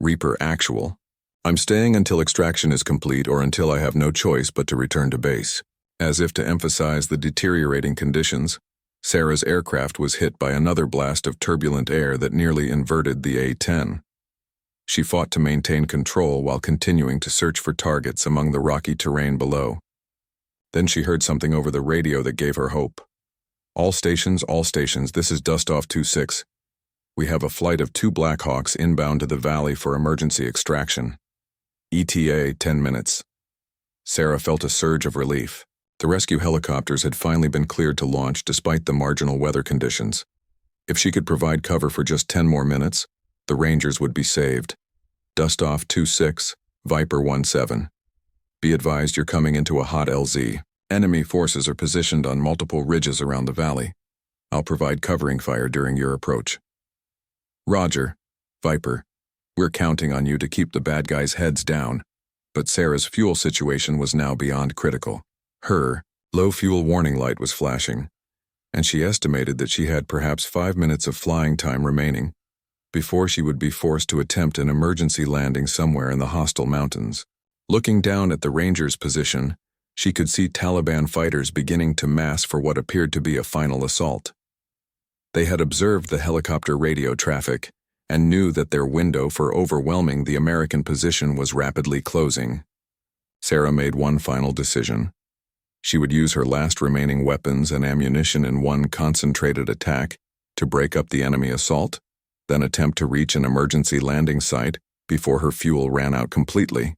Reaper Actual. I'm staying until extraction is complete or until I have no choice but to return to base. As if to emphasize the deteriorating conditions, Sarah's aircraft was hit by another blast of turbulent air that nearly inverted the A-10. She fought to maintain control while continuing to search for targets among the rocky terrain below. Then she heard something over the radio that gave her hope. All stations, this is Dustoff 26. We have a flight of 2 Blackhawks inbound to the valley for emergency extraction. ETA 10 minutes. Sarah felt a surge of relief. The rescue helicopters had finally been cleared to launch despite the marginal weather conditions. If she could provide cover for just 10 more minutes, the Rangers would be saved. Dustoff 26, Viper 17. Be advised you're coming into a hot LZ. Enemy forces are positioned on multiple ridges around the valley. I'll provide covering fire during your approach. Roger, Viper. We're counting on you to keep the bad guys' heads down. But Sarah's fuel situation was now beyond critical. Her low fuel warning light was flashing, and she estimated that she had perhaps 5 minutes of flying time remaining before she would be forced to attempt an emergency landing somewhere in the hostile mountains. Looking down at the Rangers' position, she could see Taliban fighters beginning to mass for what appeared to be a final assault. They had observed the helicopter radio traffic and knew that their window for overwhelming the American position was rapidly closing. Sarah made one final decision. She would use her last remaining weapons and ammunition in one concentrated attack to break up the enemy assault, then attempt to reach an emergency landing site before her fuel ran out completely.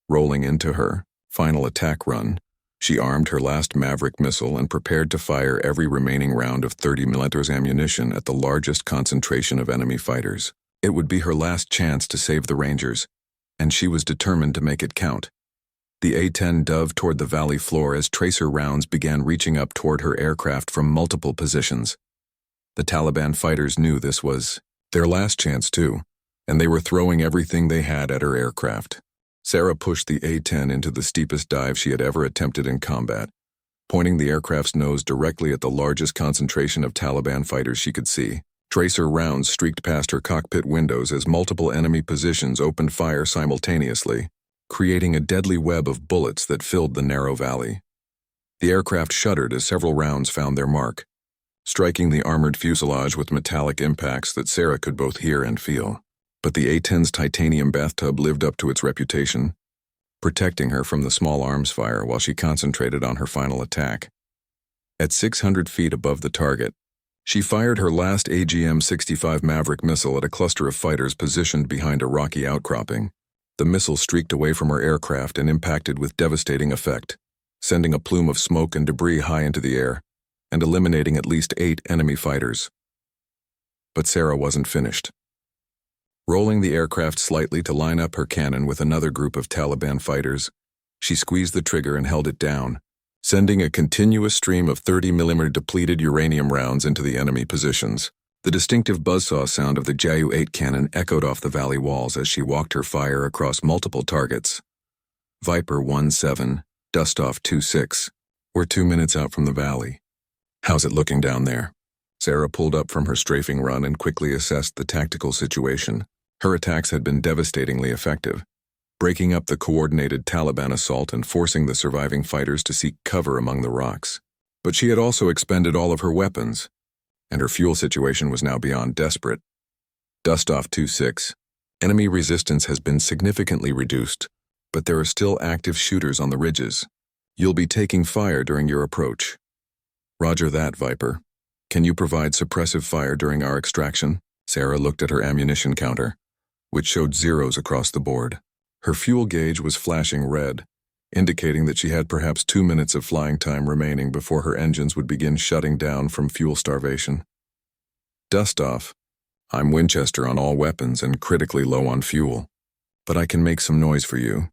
Rolling into her final attack run, she armed her last Maverick missile and prepared to fire every remaining round of 30mm ammunition at the largest concentration of enemy fighters. It would be her last chance to save the Rangers, and she was determined to make it count. The A-10 dove toward the valley floor as tracer rounds began reaching up toward her aircraft from multiple positions. The Taliban fighters knew this was their last chance too, and they were throwing everything they had at her aircraft. Sarah pushed the A-10 into the steepest dive she had ever attempted in combat, pointing the aircraft's nose directly at the largest concentration of Taliban fighters she could see. Tracer rounds streaked past her cockpit windows as multiple enemy positions opened fire simultaneously, creating a deadly web of bullets that filled the narrow valley. The aircraft shuddered as several rounds found their mark, striking the armored fuselage with metallic impacts that Sarah could both hear and feel. But the A-10's titanium bathtub lived up to its reputation, protecting her from the small arms fire while she concentrated on her final attack. At 600 feet above the target, she fired her last AGM-65 Maverick missile at a cluster of fighters positioned behind a rocky outcropping. The missile streaked away from her aircraft and impacted with devastating effect, sending a plume of smoke and debris high into the air and eliminating at least 8 enemy fighters. But Sarah wasn't finished. Rolling the aircraft slightly to line up her cannon with another group of Taliban fighters, she squeezed the trigger and held it down, sending a continuous stream of 30mm depleted uranium rounds into the enemy positions. The distinctive buzzsaw sound of the Ju-8 cannon echoed off the valley walls as she walked her fire across multiple targets. Viper 1-7, Dustoff 2-6. We're 2 minutes out from the valley. How's it looking down there? Sarah pulled up from her strafing run and quickly assessed the tactical situation. Her attacks had been devastatingly effective, breaking up the coordinated Taliban assault and forcing the surviving fighters to seek cover among the rocks. But she had also expended all of her weapons, and her fuel situation was now beyond desperate. Dustoff 2-6. Enemy resistance has been significantly reduced, but there are still active shooters on the ridges. You'll be taking fire during your approach. Roger that, Viper. Can you provide suppressive fire during our extraction? Sarah looked at her ammunition counter, which showed zeros across the board. Her fuel gauge was flashing red, indicating that she had perhaps 2 minutes of flying time remaining before her engines would begin shutting down from fuel starvation. Dustoff. I'm Winchester on all weapons and critically low on fuel, but I can make some noise for you.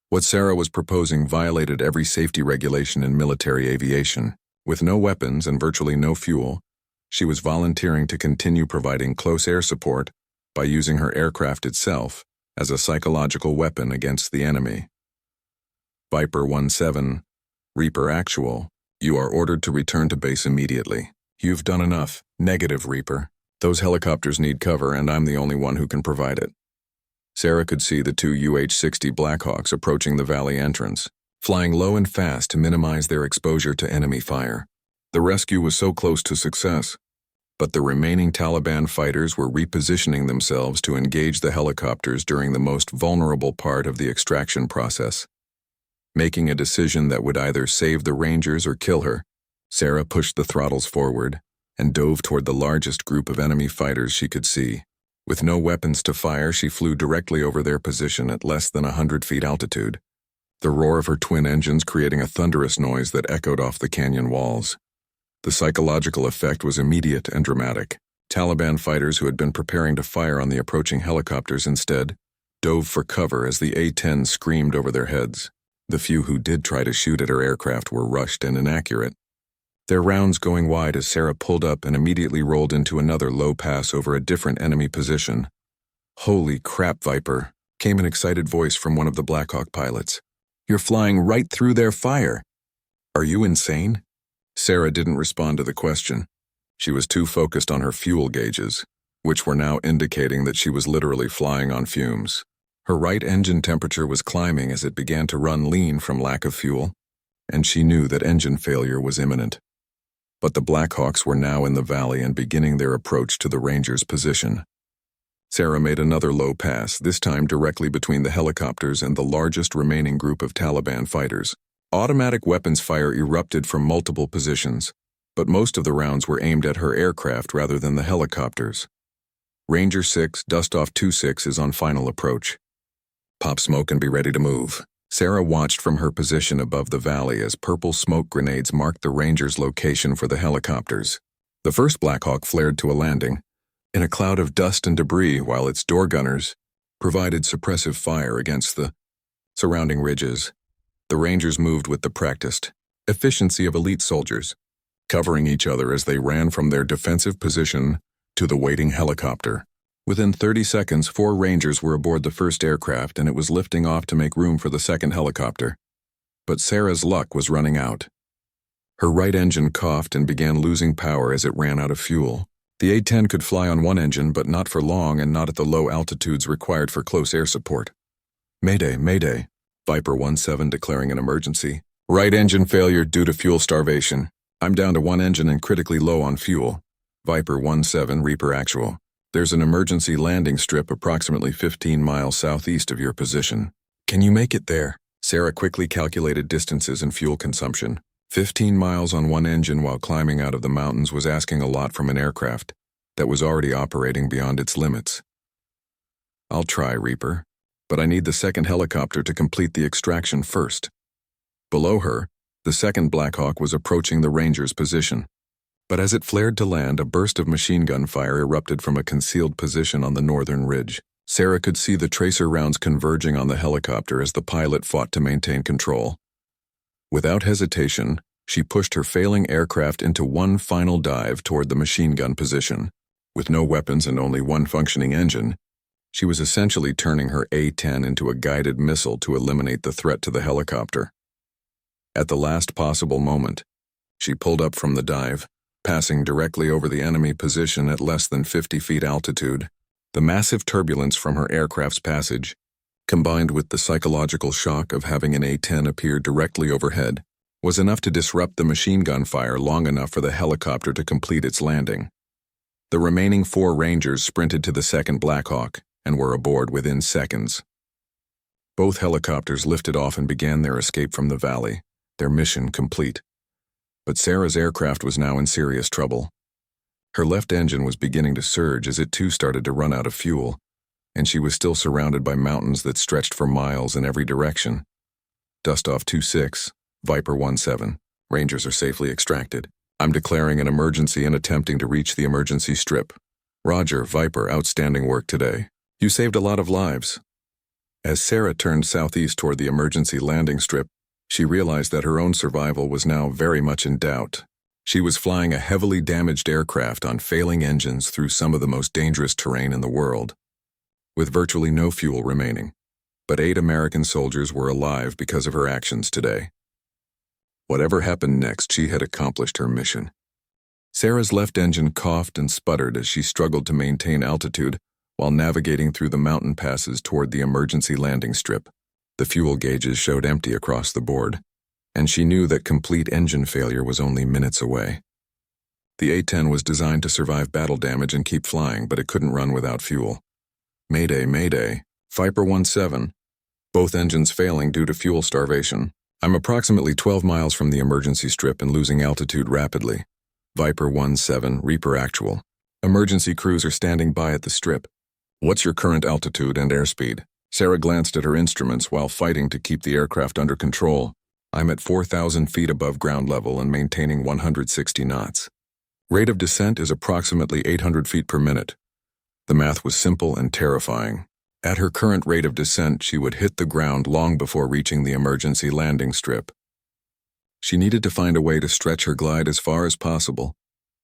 What Sarah was proposing violated every safety regulation in military aviation. With no weapons and virtually no fuel, she was volunteering to continue providing close air support by using her aircraft itself as a psychological weapon against the enemy. Viper 1-7, Reaper Actual, you are ordered to return to base immediately. You've done enough. Negative, Reaper. Those helicopters need cover and I'm the only one who can provide it. Sarah could see the 2 UH-60 Blackhawks approaching the valley entrance, flying low and fast to minimize their exposure to enemy fire. The rescue was so close to success, but the remaining Taliban fighters were repositioning themselves to engage the helicopters during the most vulnerable part of the extraction process. Making a decision that would either save the Rangers or kill her, Sarah pushed the throttles forward and dove toward the largest group of enemy fighters she could see. With no weapons to fire, she flew directly over their position at less than 100 feet altitude, the roar of her twin engines creating a thunderous noise that echoed off the canyon walls. The psychological effect was immediate and dramatic. Taliban fighters who had been preparing to fire on the approaching helicopters instead dove for cover as the A-10 screamed over their heads. The few who did try to shoot at her aircraft were rushed and inaccurate, their rounds going wide as Sarah pulled up and immediately rolled into another low pass over a different enemy position. "Holy crap, Viper," came an excited voice from one of the Blackhawk pilots. "You're flying right through their fire. Are you insane?" Sarah didn't respond to the question. She was too focused on her fuel gauges, which were now indicating that she was literally flying on fumes. Her right engine temperature was climbing as it began to run lean from lack of fuel, and she knew that engine failure was imminent. But the Blackhawks were now in the valley and beginning their approach to the Rangers' position. Sarah made another low pass, this time directly between the helicopters and the largest remaining group of Taliban fighters. Automatic weapons fire erupted from multiple positions, but most of the rounds were aimed at her aircraft rather than the helicopters. Ranger 6, Dustoff 26 is on final approach. Pop smoke and be ready to move. Sarah watched from her position above the valley as purple smoke grenades marked the Ranger's location for the helicopters. The first Black Hawk flared to a landing, in a cloud of dust and debris, while its door gunners provided suppressive fire against the surrounding ridges. The Rangers moved with the practiced efficiency of elite soldiers, covering each other as they ran from their defensive position to the waiting helicopter. Within 30 seconds, 4 Rangers were aboard the first aircraft and it was lifting off to make room for the second helicopter. But Sarah's luck was running out. Her right engine coughed and began losing power as it ran out of fuel. The A-10 could fly on one engine, but not for long and not at the low altitudes required for close air support. Mayday, mayday. Viper 17 declaring an emergency. Right engine failure due to fuel starvation. I'm down to one engine and critically low on fuel. Viper 17 Reaper actual. There's an emergency landing strip approximately 15 miles southeast of your position. Can you make it there? Sarah quickly calculated distances and fuel consumption. 15 miles on one engine while climbing out of the mountains was asking a lot from an aircraft that was already operating beyond its limits. I'll try, Reaper, but I need the second helicopter to complete the extraction first. Below her, the second Black Hawk was approaching the Ranger's position. But as it flared to land, a burst of machine gun fire erupted from a concealed position on the northern ridge. Sarah could see the tracer rounds converging on the helicopter as the pilot fought to maintain control. Without hesitation, she pushed her failing aircraft into one final dive toward the machine gun position. With no weapons and only one functioning engine, she was essentially turning her A-10 into a guided missile to eliminate the threat to the helicopter. At the last possible moment, she pulled up from the dive, passing directly over the enemy position at less than 50 feet altitude. The massive turbulence from her aircraft's passage, combined with the psychological shock of having an A-10 appear directly overhead, was enough to disrupt the machine gun fire long enough for the helicopter to complete its landing. The remaining 4 Rangers sprinted to the second Black Hawk and were aboard within seconds. Both helicopters lifted off and began their escape from the valley, their mission complete. But Sarah's aircraft was now in serious trouble. Her left engine was beginning to surge as it too started to run out of fuel, and she was still surrounded by mountains that stretched for miles in every direction. Dustoff 26, Viper 17, Rangers are safely extracted. I'm declaring an emergency and attempting to reach the emergency strip. Roger, Viper, outstanding work today. You saved a lot of lives. As Sarah turned southeast toward the emergency landing strip, she realized that her own survival was now very much in doubt. She was flying a heavily damaged aircraft on failing engines through some of the most dangerous terrain in the world, with virtually no fuel remaining. But 8 American soldiers were alive because of her actions today. Whatever happened next, she had accomplished her mission. Sarah's left engine coughed and sputtered as she struggled to maintain altitude while navigating through the mountain passes toward the emergency landing strip. The fuel gauges showed empty across the board, and she knew that complete engine failure was only minutes away. The A-10 was designed to survive battle damage and keep flying, but it couldn't run without fuel. Mayday, mayday, Viper 17. Both engines failing due to fuel starvation. I'm approximately 12 miles from the emergency strip and losing altitude rapidly. Viper 17, Reaper actual. Emergency crews are standing by at the strip. What's your current altitude and airspeed? Sarah glanced at her instruments while fighting to keep the aircraft under control. I'm at 4,000 feet above ground level and maintaining 160 knots. Rate of descent is approximately 800 feet per minute. The math was simple and terrifying. At her current rate of descent, she would hit the ground long before reaching the emergency landing strip. She needed to find a way to stretch her glide as far as possible,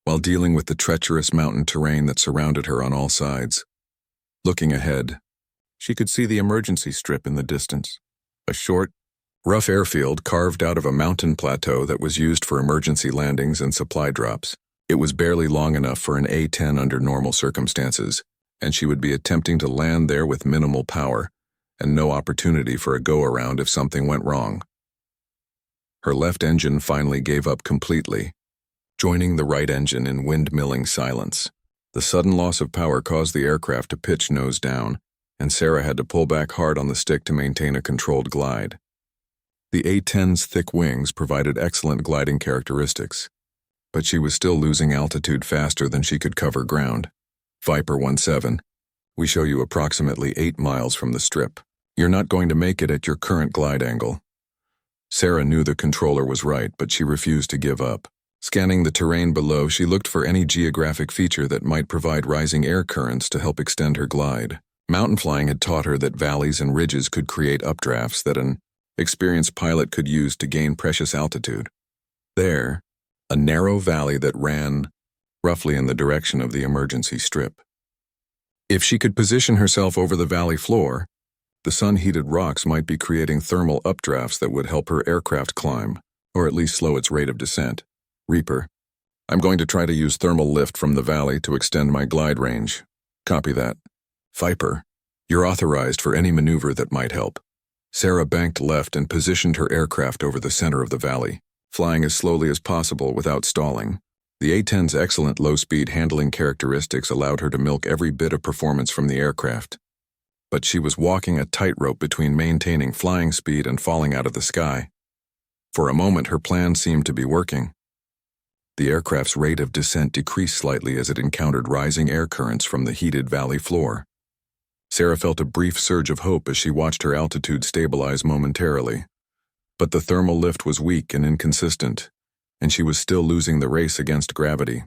while dealing with the treacherous mountain terrain that surrounded her on all sides. Looking ahead, she could see the emergency strip in the distance, a short, rough airfield carved out of a mountain plateau that was used for emergency landings and supply drops. It was barely long enough for an A-10 under normal circumstances, and she would be attempting to land there with minimal power and no opportunity for a go-around if something went wrong. Her left engine finally gave up completely, joining the right engine in windmilling silence. The sudden loss of power caused the aircraft to pitch nose down, and Sarah had to pull back hard on the stick to maintain a controlled glide. The A-10's thick wings provided excellent gliding characteristics, but she was still losing altitude faster than she could cover ground. Viper 17, we show you approximately 8 miles from the strip. You're not going to make it at your current glide angle. Sarah knew the controller was right, but she refused to give up. Scanning the terrain below, she looked for any geographic feature that might provide rising air currents to help extend her glide. Mountain flying had taught her that valleys and ridges could create updrafts that an experienced pilot could use to gain precious altitude. There, a narrow valley that ran roughly in the direction of the emergency strip. If she could position herself over the valley floor, the sun-heated rocks might be creating thermal updrafts that would help her aircraft climb, or at least slow its rate of descent. Reaper, I'm going to try to use thermal lift from the valley to extend my glide range. Copy that. Viper, you're authorized for any maneuver that might help. Sarah banked left and positioned her aircraft over the center of the valley, flying as slowly as possible without stalling. The A-10's excellent low-speed handling characteristics allowed her to milk every bit of performance from the aircraft. But she was walking a tightrope between maintaining flying speed and falling out of the sky. For a moment, her plan seemed to be working. The aircraft's rate of descent decreased slightly as it encountered rising air currents from the heated valley floor. Sarah felt a brief surge of hope as she watched her altitude stabilize momentarily. But the thermal lift was weak and inconsistent, and she was still losing the race against gravity.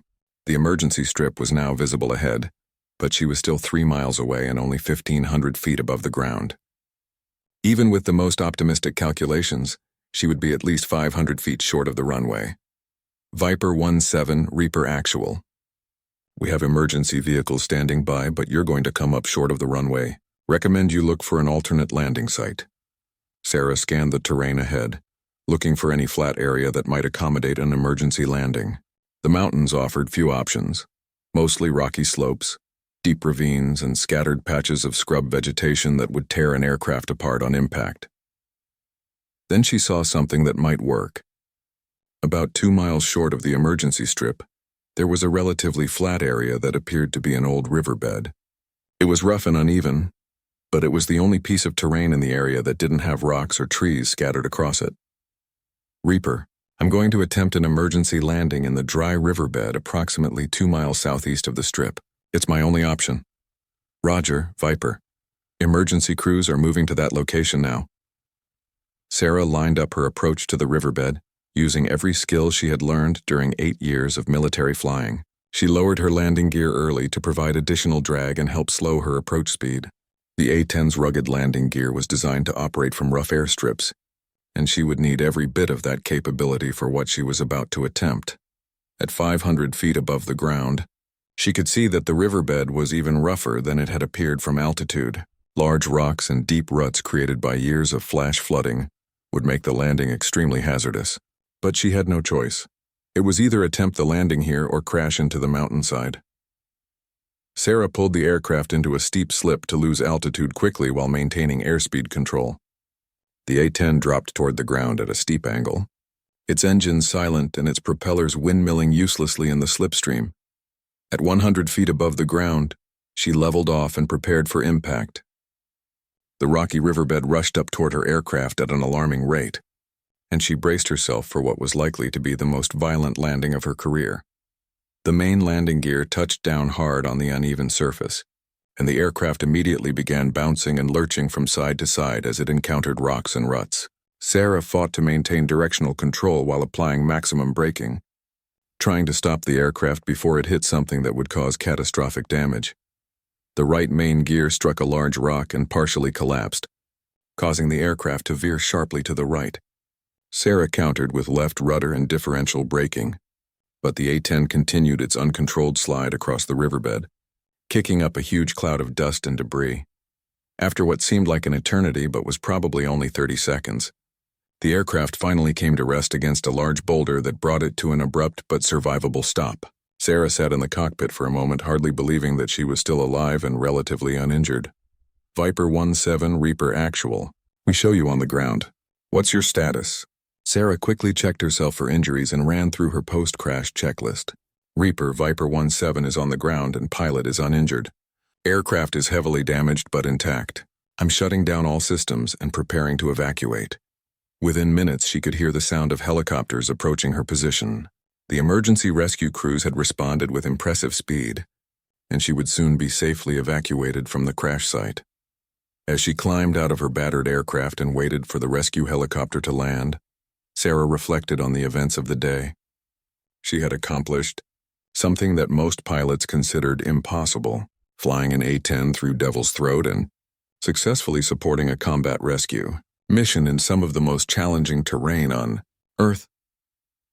The emergency strip was now visible ahead, but she was still 3 miles away and only 1,500 feet above the ground. Even with the most optimistic calculations, she would be at least 500 feet short of the runway. Viper 17, Reaper actual. We have emergency vehicles standing by, but you're going to come up short of the runway. Recommend you look for an alternate landing site. Sarah scanned the terrain ahead, looking for any flat area that might accommodate an emergency landing. The mountains offered few options, mostly rocky slopes, deep ravines, and scattered patches of scrub vegetation that would tear an aircraft apart on impact. Then she saw something that might work. About 2 miles short of the emergency strip, there was a relatively flat area that appeared to be an old riverbed. It was rough and uneven, but it was the only piece of terrain in the area that didn't have rocks or trees scattered across it. Reaper, I'm going to attempt an emergency landing in the dry riverbed approximately 2 miles southeast of the strip. It's my only option. Roger, Viper. Emergency crews are moving to that location now. Sarah lined up her approach to the riverbed, using every skill she had learned during 8 years of military flying. She lowered her landing gear early to provide additional drag and help slow her approach speed. The A-10's rugged landing gear was designed to operate from rough airstrips, and she would need every bit of that capability for what she was about to attempt. At 500 feet above the ground, she could see that the riverbed was even rougher than it had appeared from altitude. Large rocks and deep ruts created by years of flash flooding would make the landing extremely hazardous. But she had no choice. It was either attempt the landing here or crash into the mountainside. Sarah pulled the aircraft into a steep slip to lose altitude quickly while maintaining airspeed control. The A-10 dropped toward the ground at a steep angle, its engines silent and its propellers windmilling uselessly in the slipstream. At 100 feet above the ground, she leveled off and prepared for impact. The rocky riverbed rushed up toward her aircraft at an alarming rate, and she braced herself for what was likely to be the most violent landing of her career. The main landing gear touched down hard on the uneven surface, and the aircraft immediately began bouncing and lurching from side to side as it encountered rocks and ruts. Sarah fought to maintain directional control while applying maximum braking, trying to stop the aircraft before it hit something that would cause catastrophic damage. The right main gear struck a large rock and partially collapsed, causing the aircraft to veer sharply to the right. Sarah countered with left rudder and differential braking, but the A-10 continued its uncontrolled slide across the riverbed, kicking up a huge cloud of dust and debris. After what seemed like an eternity but was probably only 30 seconds, the aircraft finally came to rest against a large boulder that brought it to an abrupt but survivable stop. Sarah sat in the cockpit for a moment, hardly believing that she was still alive and relatively uninjured. Viper 17, Reaper actual. We show you on the ground. What's your status? Sarah quickly checked herself for injuries and ran through her post-crash checklist. Reaper, Viper 17 is on the ground and pilot is uninjured. Aircraft is heavily damaged but intact. I'm shutting down all systems and preparing to evacuate. Within minutes, she could hear the sound of helicopters approaching her position. The emergency rescue crews had responded with impressive speed, and she would soon be safely evacuated from the crash site. As she climbed out of her battered aircraft and waited for the rescue helicopter to land, Sarah reflected on the events of the day. She had accomplished something that most pilots considered impossible, flying an A-10 through Devil's Throat and successfully supporting a combat rescue mission in some of the most challenging terrain on Earth.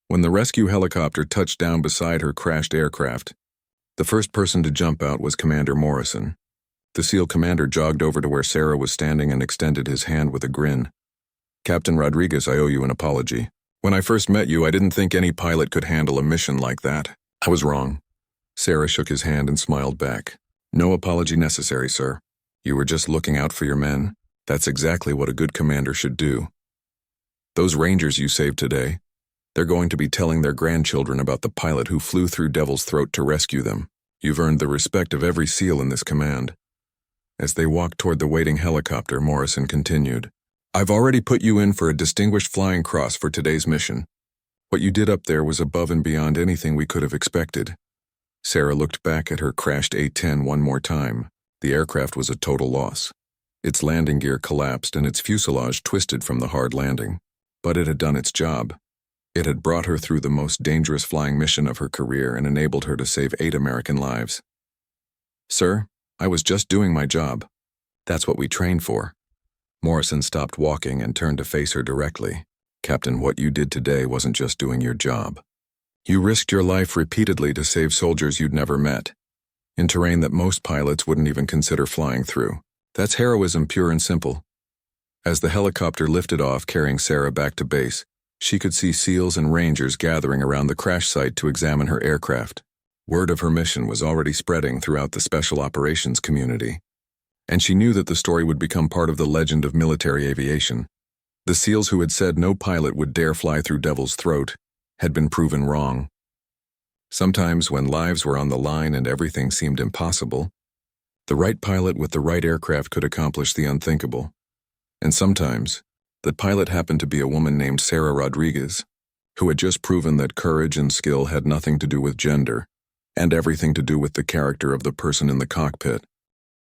When the rescue helicopter touched down beside her crashed aircraft, the first person to jump out was Commander Morrison. The SEAL commander jogged over to where Sarah was standing and extended his hand with a grin. "Captain Rodriguez, I owe you an apology. When I first met you, I didn't think any pilot could handle a mission like that. I was wrong." Sarah shook his hand and smiled back. "No apology necessary, sir. You were just looking out for your men. That's exactly what a good commander should do. Those Rangers you saved today, they're going to be telling their grandchildren about the pilot who flew through Devil's Throat to rescue them. You've earned the respect of every SEAL in this command." As they walked toward the waiting helicopter, Morrison continued, "I've already put you in for a Distinguished Flying Cross for today's mission. What you did up there was above and beyond anything we could have expected." Sarah looked back at her crashed A-10 one more time. The aircraft was a total loss. Its landing gear collapsed and its fuselage twisted from the hard landing. But it had done its job. It had brought her through the most dangerous flying mission of her career and enabled her to save 8 American lives. "Sir, I was just doing my job. That's what we trained for." Morrison stopped walking and turned to face her directly. "Captain, what you did today wasn't just doing your job. You risked your life repeatedly to save soldiers you'd never met, in terrain that most pilots wouldn't even consider flying through. That's heroism, pure and simple." As the helicopter lifted off, carrying Sarah back to base, she could see SEALs and Rangers gathering around the crash site to examine her aircraft. Word of her mission was already spreading throughout the special operations community, and she knew that the story would become part of the legend of military aviation. The SEALs who had said no pilot would dare fly through Devil's Throat had been proven wrong. Sometimes, when lives were on the line and everything seemed impossible, the right pilot with the right aircraft could accomplish the unthinkable. And sometimes, that pilot happened to be a woman named Sarah Rodriguez, who had just proven that courage and skill had nothing to do with gender, and everything to do with the character of the person in the cockpit.